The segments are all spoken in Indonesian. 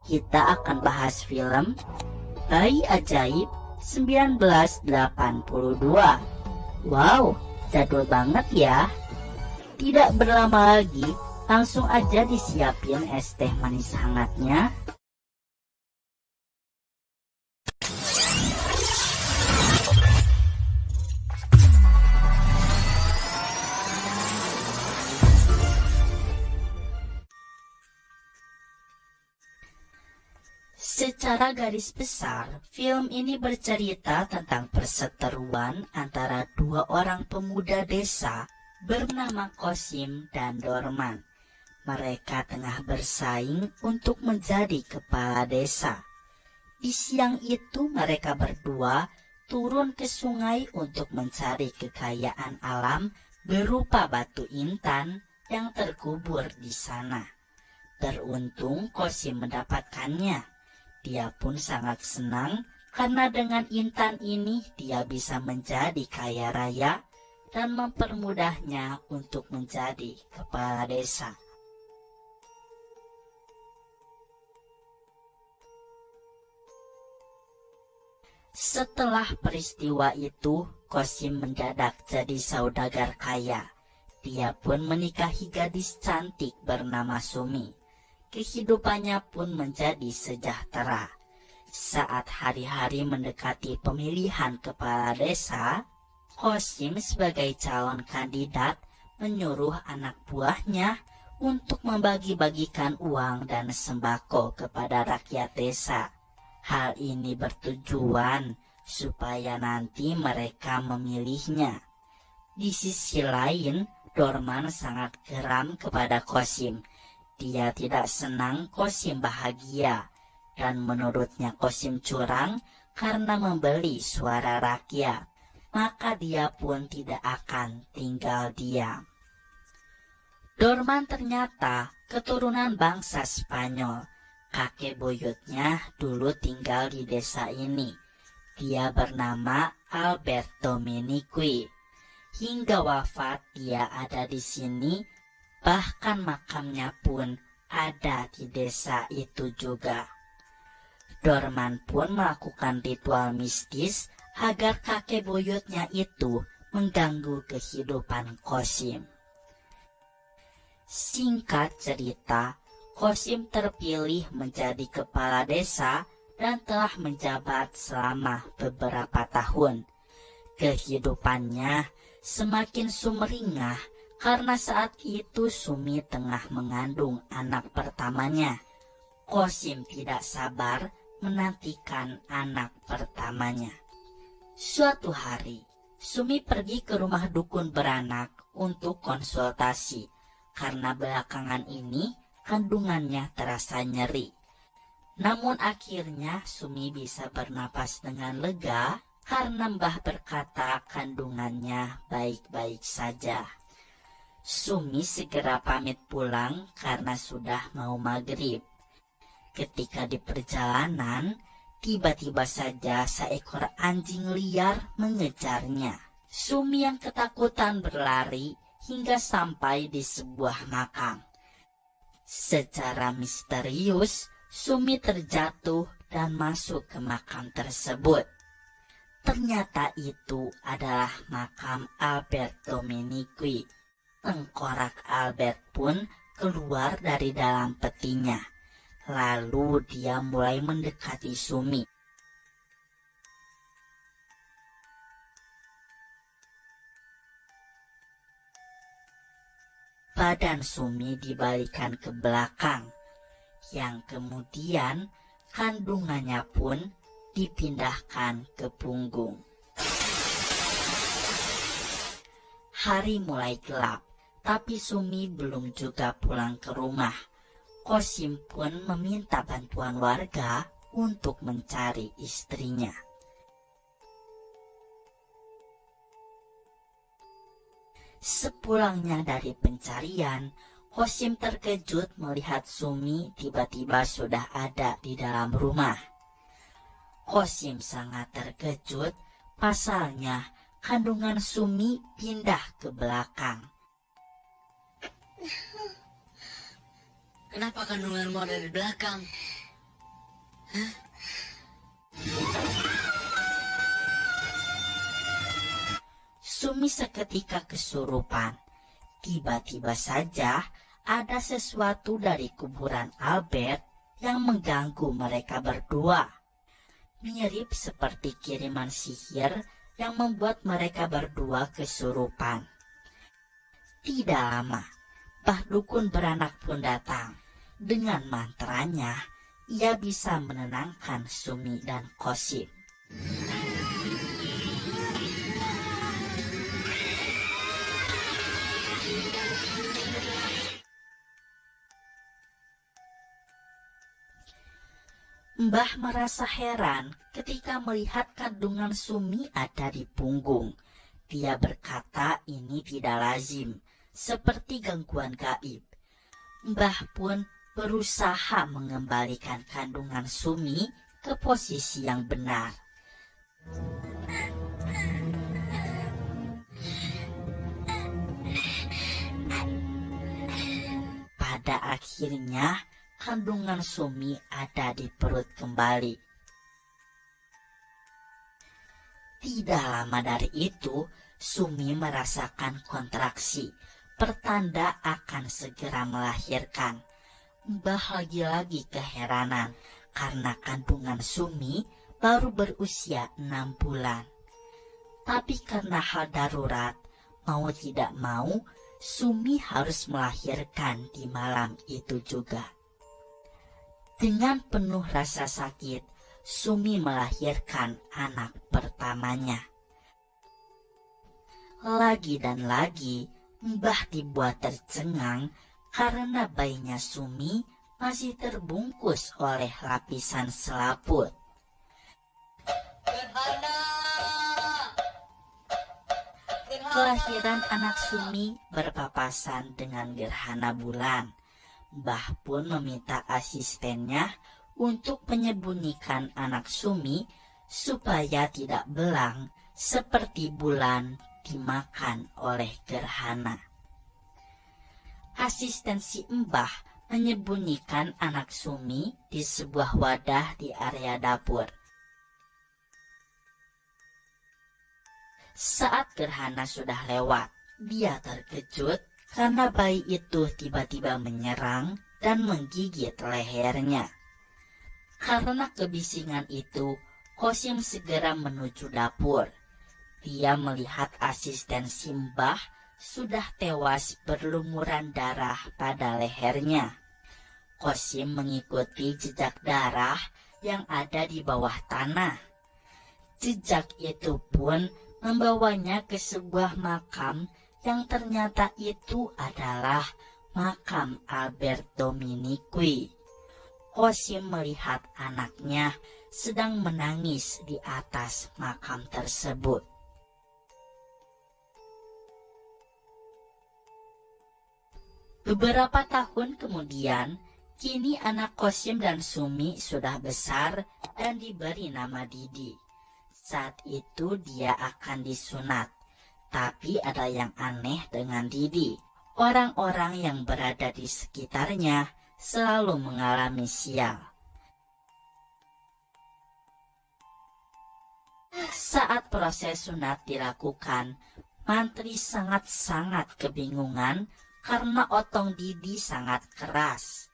kita akan bahas film Bayi Ajaib 1982. Wow, jadul banget ya. Tidak berlama lagi, langsung aja disiapin es teh manis hangatnya. Secara garis besar, film ini bercerita tentang perseteruan antara dua orang pemuda desa bernama Kosim dan Dorman. Mereka tengah bersaing untuk menjadi kepala desa. Di siang itu mereka berdua turun ke sungai untuk mencari kekayaan alam berupa batu intan yang terkubur di sana. Beruntung Kosim mendapatkannya. Dia pun sangat senang karena dengan intan ini dia bisa menjadi kaya raya dan mempermudahnya untuk menjadi kepala desa. Setelah peristiwa itu, Kosim mendadak jadi saudagar kaya. Dia pun menikahi gadis cantik bernama Sumi. Kehidupannya pun menjadi sejahtera. Saat hari-hari mendekati pemilihan kepala desa, Kosim sebagai calon kandidat menyuruh anak buahnya untuk membagi-bagikan uang dan sembako kepada rakyat desa. Hal ini bertujuan supaya nanti mereka memilihnya. Di sisi lain, Dorman sangat geram kepada Kosim. Dia tidak senang Kosim bahagia, dan menurutnya Kosim curang karena membeli suara rakyat. Maka dia pun tidak akan tinggal diam. Dorman ternyata keturunan bangsa Spanyol. Kakek buyutnya dulu tinggal di desa ini. Dia bernama Alberto Dominici. Hingga wafat dia ada di sini. Bahkan makamnya pun ada di desa itu juga. Dorman pun melakukan ritual mistis agar kakek buyutnya itu mengganggu kehidupan Kosim. Singkat cerita, Kosim terpilih menjadi kepala desa dan telah menjabat selama beberapa tahun. Kehidupannya semakin sumringah karena saat itu Sumi tengah mengandung anak pertamanya. Kosim tidak sabar menantikan anak pertamanya. Suatu hari, Sumi pergi ke rumah dukun beranak untuk konsultasi. Karena belakangan ini kandungannya terasa nyeri. Namun akhirnya Sumi bisa bernapas dengan lega karena Mbah berkata kandungannya baik-baik saja. Sumi segera pamit pulang karena sudah mau maghrib. Ketika di perjalanan, tiba-tiba saja seekor anjing liar mengejarnya. Sumi yang ketakutan berlari hingga sampai di sebuah makam. Secara misterius, Sumi terjatuh dan masuk ke makam tersebut. Ternyata itu adalah makam Alberto Dominici. Tengkorak Albert pun keluar dari dalam petinya. Lalu dia mulai mendekati Sumi. Badan Sumi dibalikan ke belakang, yang kemudian kandungannya pun dipindahkan ke punggung. Hari mulai gelap. Tapi Sumi belum juga pulang ke rumah. Kosim pun meminta bantuan warga untuk mencari istrinya. Sepulangnya dari pencarian, Kosim terkejut melihat Sumi tiba-tiba sudah ada di dalam rumah. Kosim sangat terkejut, pasalnya kandungan Sumi pindah ke belakang. Kenapa kandunganmu ada di belakang? Sumi seketika kesurupan. Tiba-tiba saja ada sesuatu dari kuburan Albert yang mengganggu mereka berdua. Mirip seperti kiriman sihir yang membuat mereka berdua kesurupan. Tidak lama, Mbah Dukun beranak pun datang. Dengan mantranya, ia bisa menenangkan Sumi dan Qasim. Mbah merasa heran ketika melihat kandungan Sumi ada di punggung. Dia berkata ini tidak lazim, seperti gangguan gaib. Mbah pun berusaha mengembalikan kandungan Sumi ke posisi yang benar. Pada akhirnya, kandungan Sumi ada di perut kembali. Tidak lama dari itu, Sumi merasakan kontraksi, pertanda akan segera melahirkan. Mbah lagi-lagi keheranan karena kandungan Sumi baru berusia 6 bulan. Tapi karena hal darurat, mau tidak mau, Sumi harus melahirkan di malam itu juga. Dengan penuh rasa sakit, Sumi melahirkan anak pertamanya. Lagi dan lagi, Mbah dibuat tercengang karena bayinya Sumi masih terbungkus oleh lapisan selaput. Kelahiran anak Sumi berpapasan dengan gerhana bulan. Mbah pun meminta asistennya untuk menyembunyikan anak Sumi supaya tidak belang seperti bulan dimakan oleh gerhana. Asisten si Mbah menyembunyikan anak Sumi di sebuah wadah di area dapur. Saat gerhana sudah lewat, dia terkejut karena bayi itu tiba-tiba menyerang dan menggigit lehernya. Karena kebisingan itu, Qasim segera menuju dapur. Dia melihat asisten Mbah sudah tewas berlumuran darah pada lehernya. Qasim mengikuti jejak darah yang ada di bawah tanah. Jejak itu pun membawanya ke sebuah makam yang ternyata itu adalah makam Albert Dominique. Qasim melihat anaknya sedang menangis di atas makam tersebut. Beberapa tahun kemudian, kini anak Qasim dan Sumi sudah besar dan diberi nama Didi. Saat itu dia akan disunat. Tapi ada yang aneh dengan Didi. Orang-orang yang berada di sekitarnya selalu mengalami sial. Saat proses sunat dilakukan, mantri sangat-sangat kebingungan karena otong Didi sangat keras.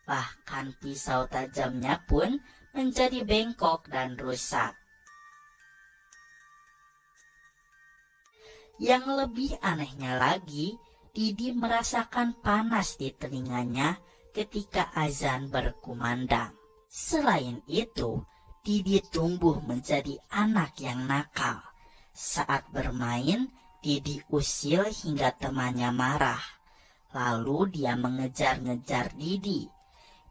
Bahkan pisau tajamnya pun menjadi bengkok dan rusak. Yang lebih anehnya lagi, Didi merasakan panas di telinganya ketika azan berkumandang. Selain itu, Didi tumbuh menjadi anak yang nakal. Saat bermain, Didi usil hingga temannya marah. Lalu dia mengejar-ngejar Didi.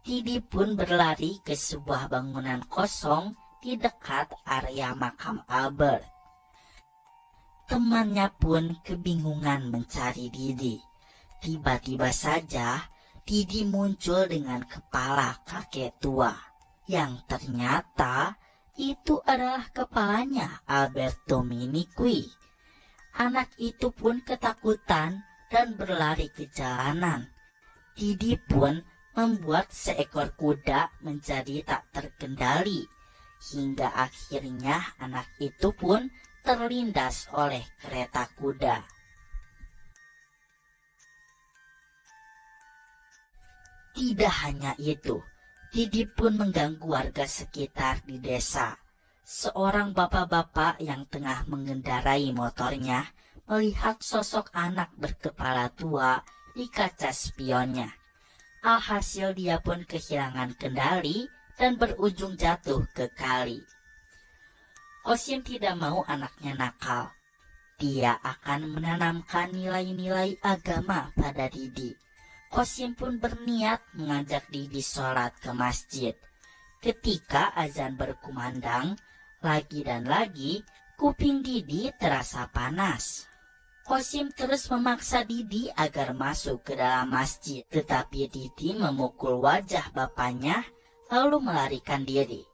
Didi pun berlari ke sebuah bangunan kosong di dekat area makam Albert. Temannya pun kebingungan mencari Didi. Tiba-tiba saja, Didi muncul dengan kepala kakek tua, yang ternyata itu adalah kepalanya Albert Dominique. Anak itu pun ketakutan dan berlari ke jalanan. Didi pun membuat seekor kuda menjadi tak terkendali, hingga akhirnya anak itu pun terlindas oleh kereta kuda. Tidak hanya itu, Didi pun mengganggu warga sekitar di desa. Seorang bapak-bapak yang tengah mengendarai motornya melihat sosok anak berkepala tua di kaca spionnya. Alhasil dia pun kehilangan kendali dan berujung jatuh ke kali. Kosim tidak mau anaknya nakal. Dia akan menanamkan nilai-nilai agama pada Didi. Kosim pun berniat mengajak Didi sholat ke masjid. Ketika azan berkumandang, lagi dan lagi kuping Didi terasa panas. Kosim terus memaksa Didi agar masuk ke dalam masjid, tetapi Didi memukul wajah bapaknya lalu melarikan diri.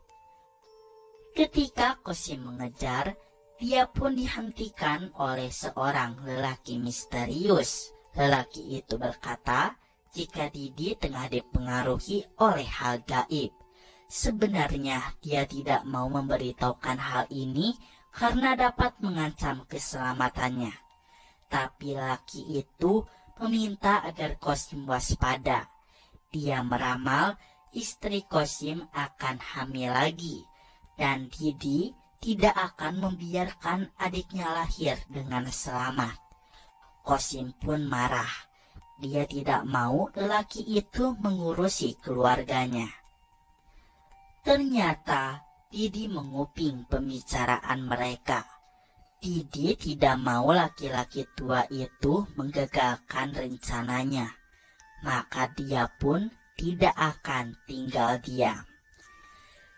Ketika Kosim mengejar, dia pun dihentikan oleh seorang lelaki misterius. Lelaki itu berkata, jika Didi tengah dipengaruhi oleh hal gaib. Sebenarnya dia tidak mau memberitahukan hal ini karena dapat mengancam keselamatannya. Tapi lelaki itu meminta agar Kosim waspada. Dia meramal istri Kosim akan hamil lagi, dan Didi tidak akan membiarkan adiknya lahir dengan selamat. Kosim pun marah. Dia tidak mau lelaki itu mengurusi keluarganya. Ternyata Didi menguping pembicaraan mereka. Didi tidak mau laki-laki tua itu menggagalkan rencananya. Maka dia pun tidak akan tinggal diam.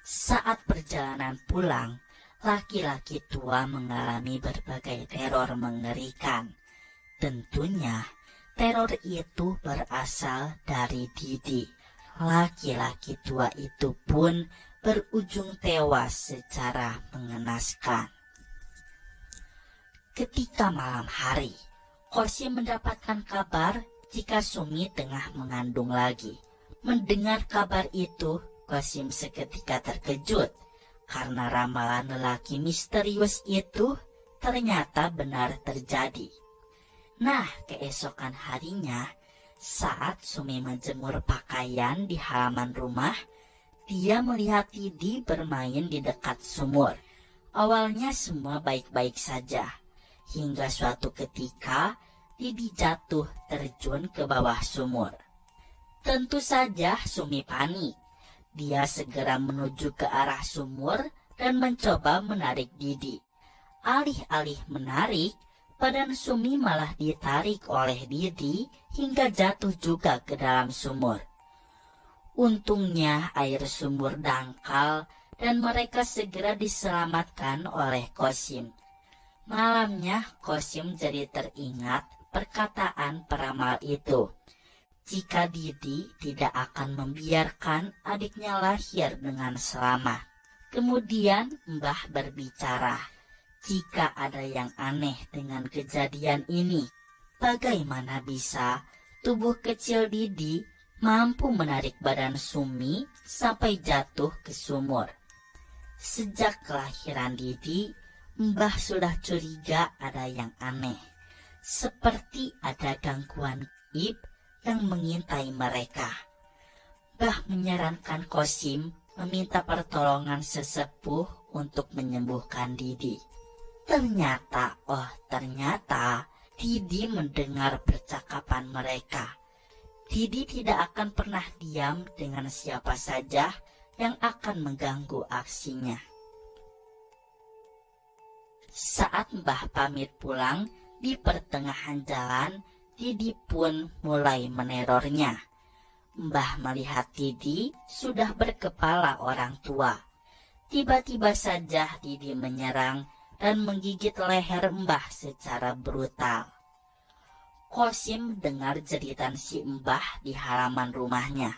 Saat perjalanan pulang, laki-laki tua mengalami berbagai teror mengerikan. Tentunya teror itu berasal dari Didi. Laki-laki tua itu pun berujung tewas secara mengenaskan. Ketika malam hari, Kosim mendapatkan kabar jika Sumi tengah mengandung lagi. Mendengar kabar itu, Kosim seketika terkejut karena ramalan lelaki misterius itu ternyata benar terjadi. Nah, keesokan harinya, saat Sumi menjemur pakaian di halaman rumah, dia melihat Didi bermain di dekat sumur. Awalnya semua baik-baik saja, hingga suatu ketika Didi jatuh terjun ke bawah sumur. Tentu saja Sumi panik. Dia segera menuju ke arah sumur dan mencoba menarik Didi. Alih-alih menarik, badan Sumi malah ditarik oleh Didi hingga jatuh juga ke dalam sumur. Untungnya air sumur dangkal dan mereka segera diselamatkan oleh Kosim. Malamnya Kosim jadi teringat perkataan peramal itu. Jika Didi tidak akan membiarkan adiknya lahir dengan selamat. Kemudian Mbah berbicara, jika ada yang aneh dengan kejadian ini, bagaimana bisa tubuh kecil Didi mampu menarik badan Sumi sampai jatuh ke sumur? Sejak kelahiran Didi, Mbah sudah curiga ada yang aneh, seperti ada gangguan gaib yang mengintai mereka. Mbah menyarankan Kosim meminta pertolongan sesepuh untuk menyembuhkan Didi. Ternyata Didi mendengar percakapan mereka. Didi tidak akan pernah diam dengan siapa saja yang akan mengganggu aksinya. Saat Mbah pamit pulang, di pertengahan jalan, Didi pun mulai menerornya. Mbah melihat Didi sudah berkepala orang tua. Tiba-tiba saja Didi menyerang dan menggigit leher Mbah secara brutal. Kosim dengar jeritan si Mbah di halaman rumahnya.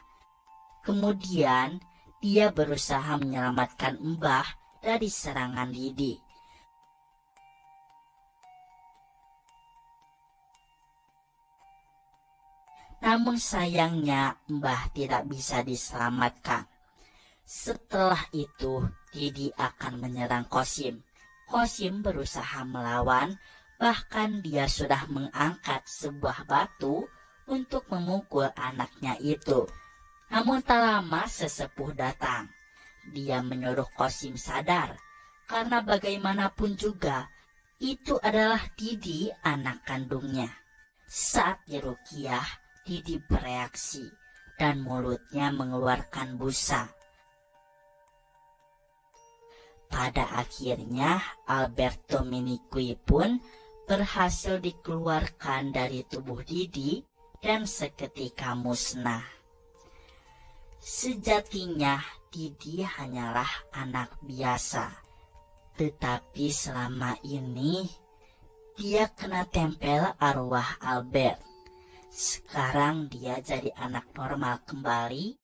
Kemudian dia berusaha menyelamatkan Mbah dari serangan Didi. Namun sayangnya Mbah tidak bisa diselamatkan. Setelah itu, Didi akan menyerang Qasim. Qasim berusaha melawan, bahkan dia sudah mengangkat sebuah batu untuk memukul anaknya itu. Namun tak lama sesepuh datang. Dia menyuruh Qasim sadar, karena bagaimanapun juga, itu adalah Didi anak kandungnya. Saat diruqyah, Didi bereaksi, dan mulutnya mengeluarkan busa. Pada akhirnya, Alberto Miniqui pun berhasil dikeluarkan dari tubuh Didi dan seketika musnah. Sejatinya, Didi hanyalah anak biasa. Tetapi selama ini, dia kena tempel arwah Albert. Sekarang dia jadi anak normal kembali